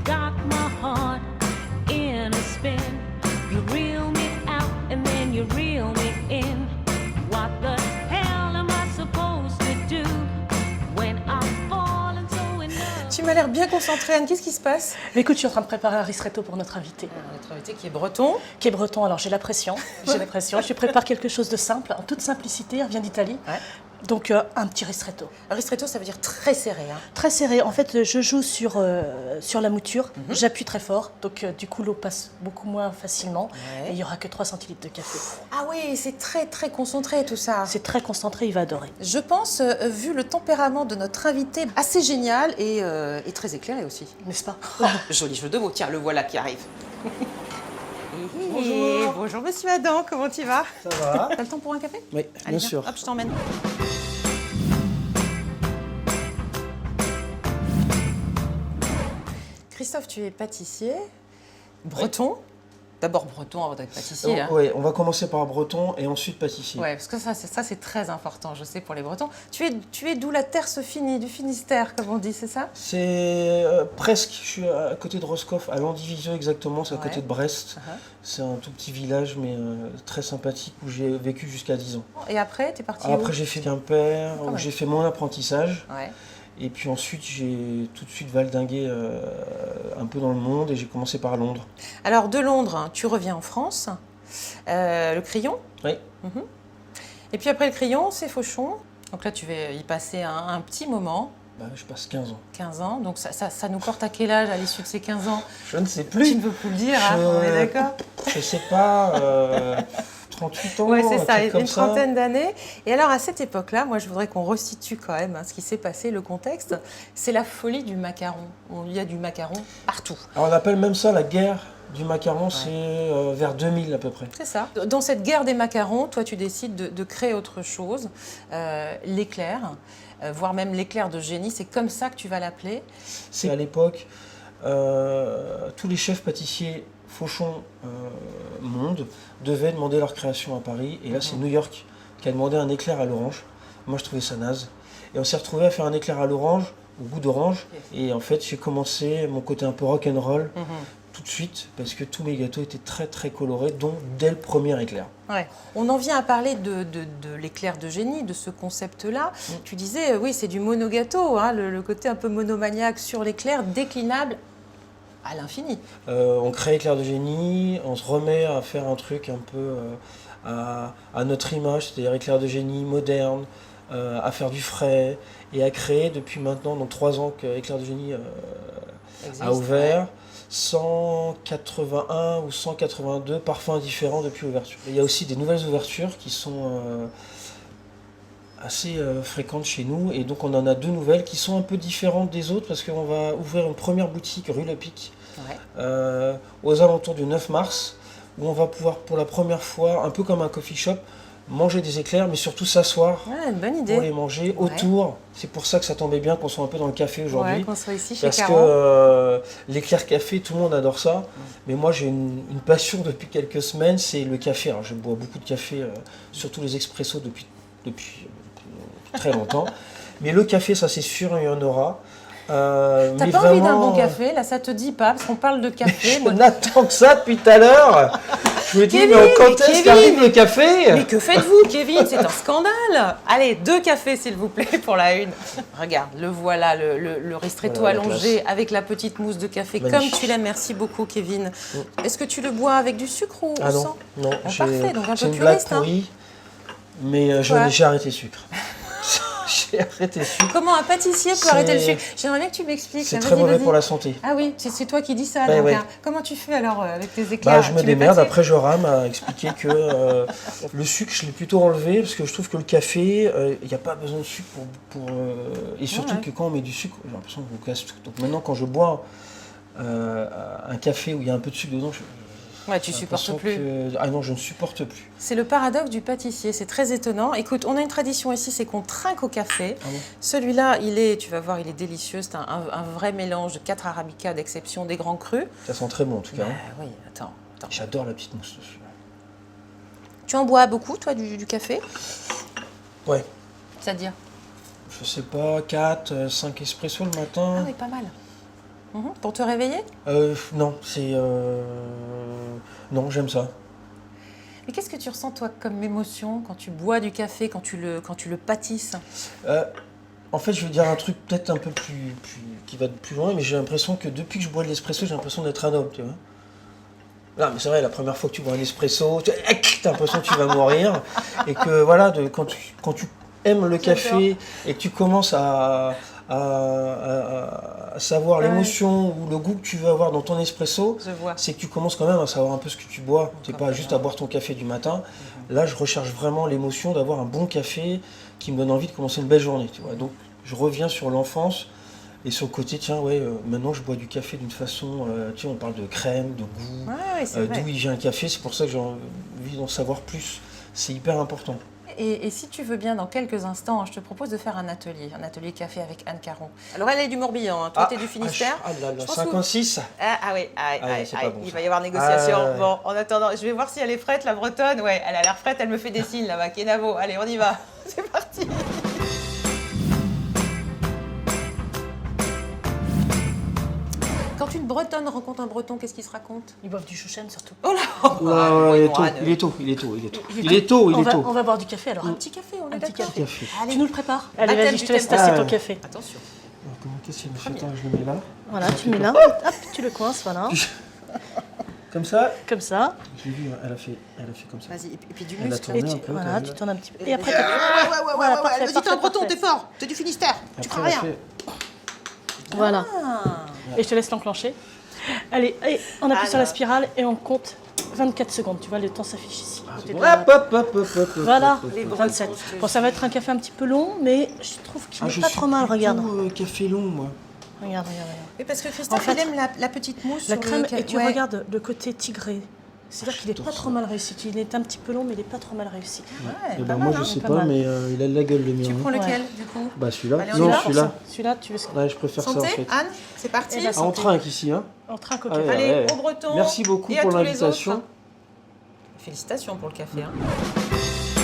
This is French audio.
got my heart in a spin. You reel me out and then you reel me in. What the hell am I supposed to do when I'm falling so in love? Tu m'as l'air bien concentrée, Anne. Qu'est-ce qui se passe? Mais écoute, je suis en train de préparer un ristretto pour notre invité. Notre invité qui est breton. Qui est breton, alors j'ai la pression. Je prépare quelque chose de simple, en toute simplicité, elle vient d'Italie. Ouais. Donc un petit ristretto. Un ristretto, ça veut dire très serré. Hein. Très serré. En fait, je joue sur la mouture. J'appuie très fort. Donc du coup, l'eau passe beaucoup moins facilement. Ouais. Et il n'y aura que 3 centilitres de café. Ah oui, c'est très très concentré tout ça. C'est très concentré, il va adorer. Je pense, vu le tempérament de notre invité, assez génial et très éclairé aussi. N'est-ce pas? Oh, joli jeu de mots. Tiens, le voilà qui arrive. Bonjour. Bonjour Monsieur Adam, comment tu vas? Ça va? T'as le temps pour un café? Oui, Allez, bien viens. sûr. Hop, je t'emmène. Christophe, tu es pâtissier, breton. D'abord breton avant d'être pâtissier. Hein. Oui, on va commencer par breton et ensuite pâtissier. Ouais, parce que ça c'est très important, je sais, pour les Bretons. Tu es d'où la terre se finit, du Finistère, comme on dit, c'est ça? C'est presque, je suis à côté de Roscoff, à Landivisiau exactement, c'est à côté de Brest. C'est un tout petit village, mais très sympathique, où j'ai vécu jusqu'à 10 ans. Et après, tu es parti où? Après, j'ai fait Quimper, où j'ai fait mon apprentissage. Ouais. Et puis ensuite, j'ai tout de suite valdingué un peu dans le monde et j'ai commencé par Londres. Alors, de Londres, tu reviens en France. Le Crillon. Oui. Et puis après le Crillon, c'est Fauchon. Donc là, tu vas y passer un petit moment. Bah, je passe 15 ans. 15 ans. Donc ça nous porte à quel âge à l'issue de ces 15 ans? Je ne sais Tu plus. ne veux plus le dire, hein, on est d'accord? Je sais pas, 38 ans, Oui, c'est un ça, truc comme une ça. trentaine d'années. Et alors, à cette époque-là, moi, je voudrais qu'on resitue quand même ce qui s'est passé, le contexte. C'est la folie du macaron. Il y a du macaron partout. Alors, on appelle même ça la guerre du macaron, c'est vers 2000 à peu près. C'est ça. Dans cette guerre des macarons, toi, tu décides de créer autre chose, l'éclair, voire même l'éclair de génie. C'est comme ça que tu vas l'appeler. C'est à l'époque, tous les chefs pâtissiers Fauchon monde devaient demander leur création à Paris. Et là, c'est New York qui a demandé un éclair à l'orange. Moi, je trouvais ça naze. Et on s'est retrouvé à faire un éclair à l'orange, au goût d'orange. Et en fait, j'ai commencé mon côté un peu rock'n'roll tout de suite, parce que tous mes gâteaux étaient très très colorés, dont dès le premier éclair. Ouais. On en vient à parler de l'éclair de génie, de ce concept-là. Tu disais, oui, c'est du monogâteau, hein, le côté un peu monomaniaque sur l'éclair, déclinable à l'infini. On crée éclair de génie, on se remet à faire un truc un peu à notre image, c'est-à-dire éclair de génie moderne, à faire du frais, et à créer depuis maintenant, donc 3 ans que Éclair de génie a ouvert. Ouais. 181 ou 182 parfums différents depuis l'ouverture. Il y a aussi des nouvelles ouvertures qui sont assez fréquentes chez nous, et donc on en a 2 nouvelles qui sont un peu différentes des autres parce qu'on va ouvrir une première boutique rue Le Pic aux alentours du 9 mars, où on va pouvoir pour la première fois, un peu comme un coffee shop, manger des éclairs, mais surtout s'asseoir une bonne idée. Pour les manger autour. C'est pour ça que ça tombait bien qu'on soit un peu dans le café aujourd'hui. Qu'on soit ici chez parce Caron. que l'éclair café, tout le monde adore ça. Mais moi, j'ai une passion depuis quelques semaines, c'est le café. Alors, je bois beaucoup de café, surtout les expressos depuis très longtemps. Mais le café, ça c'est sûr, il y en aura. T'as pas envie d'un bon café, là ça te dit pas, parce qu'on parle de café. Je n'attends que ça depuis tout à l'heure. Je me dis, mais quand est-ce qu'arrive le café? Mais que faites-vous, Kevin? C'est un scandale. Allez, 2 cafés s'il vous plaît pour la une. Regarde, le voilà, le ristretto allongé avec la petite mousse de café. Magnifique. Comme tu l'aimes, merci beaucoup Kevin. Est-ce que tu le bois avec du sucre ou sans? Non, parfait, donc un peu c'est une blague puriste. pourrie, mais j'ai arrêté le sucre. J'ai arrêté le sucre. Comment un pâtissier peut arrêter le sucre? J'aimerais bien que tu m'expliques. C'est très mauvais pour la santé. Ah oui, c'est toi qui dis ça. Ben donc, ouais. Comment tu fais alors avec tes éclairs? Je me démerde. Après, Joram a expliqué que le sucre, je l'ai plutôt enlevé parce que je trouve que le café, il n'y a pas besoin de sucre et surtout que quand on met du sucre, j'ai l'impression qu'on casse tout. Donc maintenant, quand je bois un café où il y a un peu de sucre dedans, tu supportes plus. Ah non, je ne supporte plus. C'est le paradoxe du pâtissier, c'est très étonnant. Écoute, on a une tradition ici, c'est qu'on trinque au café. Ah bon. Celui-là, tu vas voir, il est délicieux. C'est un vrai mélange de 4 arabicas d'exception, des grands crus. Ça sent très bon en tout cas. Oui, attends. J'adore la petite mousse dessus. Tu en bois beaucoup, toi, du café? Ouais. C'est-à-dire? Je sais pas, 4, 5 espressos le matin. Ah oui, pas mal. Pour te réveiller? Non, c'est... Non, j'aime ça. Mais qu'est-ce que tu ressens, toi, comme émotion quand tu bois du café, quand tu le pâtisses? En fait, je vais dire un truc peut-être un peu qui va plus loin, mais j'ai l'impression que depuis que je bois de l'espresso, j'ai l'impression d'être un homme, tu vois. Non, mais c'est vrai, la première fois que tu bois un espresso, tu as l'impression que tu vas mourir. Et que voilà, quand tu aimes le café et que tu commences à savoir l'émotion ou le goût que tu veux avoir dans ton espresso, c'est que tu commences quand même à savoir un peu ce que tu bois. Tu n'es pas juste à boire ton café du matin. Là, je recherche vraiment l'émotion d'avoir un bon café qui me donne envie de commencer une belle journée. Tu vois. Donc, je reviens sur l'enfance et sur le côté, tiens, maintenant je bois du café d'une façon, on parle de crème, de goût, d'où il vient le café. C'est pour ça que j'ai envie d'en savoir plus. C'est hyper important. Et si tu veux bien, dans quelques instants, je te propose de faire un atelier café avec Anne Caron. Alors, elle est du Morbihan, hein. Toi, t'es du Finistère. Ah là là, 56. Il va y avoir négociation. Bon, en attendant, je vais voir si elle est prête, la bretonne. Ouais, elle a l'air prête, elle me fait des signes là-bas. Kenavo, allez, on y va. C'est parti. Quand une bretonne rencontre un breton, qu'est-ce qu'il se raconte? Ils boivent du chouchen surtout. Oh là, Il est tôt. On va boire du café alors. Un petit café, on est d'accord. Café. Allez, Tu nous le prépares? Allez, Allez, vas-y, du je te laisse tempo. tasser ton café. Attention. Qu'est-ce qu'il me fait? Attends, je le mets là. Voilà, tu mets là, hop, tu le coinces, voilà. Comme ça. Comme ça. J'ai vu, elle a fait comme ça. Vas-y, et puis du Elle a muscle. tourné Et un peu, voilà, t'as tu vu, tournes un petit peu. Et après, Ouais, parfait, vas-y, t'es un breton, parfait. t'es fort. T'es du Finistère. Tu Après, feras elle a rien. fait- Voilà. Ah. Et je te laisse l'enclencher. Allez, on appuie sur la spirale et on compte 24 secondes. Tu vois, le temps s'affiche ici. Côté de la- Hop. Voilà, Les bras 27. Bon, ça va être un café un petit peu long, mais je trouve qu'il est pas trop mal, regarde. Café long, moi. Regarde. Oui, parce que Christophe, En fait, il aime la petite mousse La sur crème, le et tu regardes le côté tigré. C'est-à-dire qu'il n'est j'adore pas ça. trop mal réussi. Il est un petit peu long, mais il n'est pas trop mal réussi. Ouais, Eh pas ben, mal, moi, je hein. sais pas pas, mal. mais il a de la gueule, le mien. Tu hein. prends lequel, Ouais. du coup? Bah, celui-là. Allez, on y Non, va celui-là. Celui-là, tu veux ce Ouais, je préfère ça, en Santé, fait. Anne, c'est parti. Et la Ah, en trinque ici, hein. En train Ah coquet. ouais. Allez, au breton. Merci beaucoup et à pour tous les l'invitation. autres. Félicitations pour le café. Hein.